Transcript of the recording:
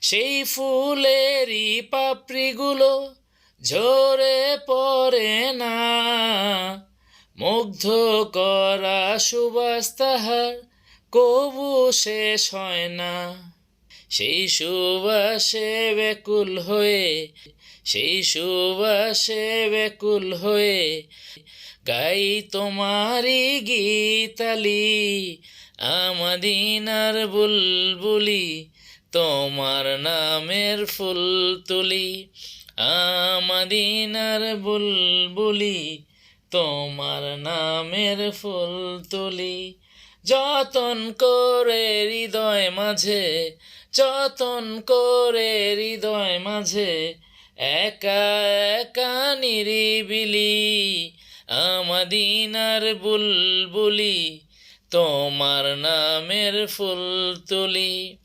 সেই ফুলেরই পাপড়িগুলো ঝরে পড়ে না, মুগ্ধ করা সুবাস তাহার কবু শেষ হয় না। সেই সুবাসে ব্যাকুল হয়ে, সেই সুবাসে ব্যাকুল হয়ে গাই তোমারি গীতালি, আমাদিনার বুলবুলি, তোমার নামের ফুল তুলি, আমাদিনার বুলবুলি, তোমার নামের ফুল তুলি। যতন করে হৃদয় মাঝে, যতন করে হৃদয় মাঝে, একা একা নিরিবিলি, আমাদিনার বুলবুলি, তোমার নামের ফুল তুলি।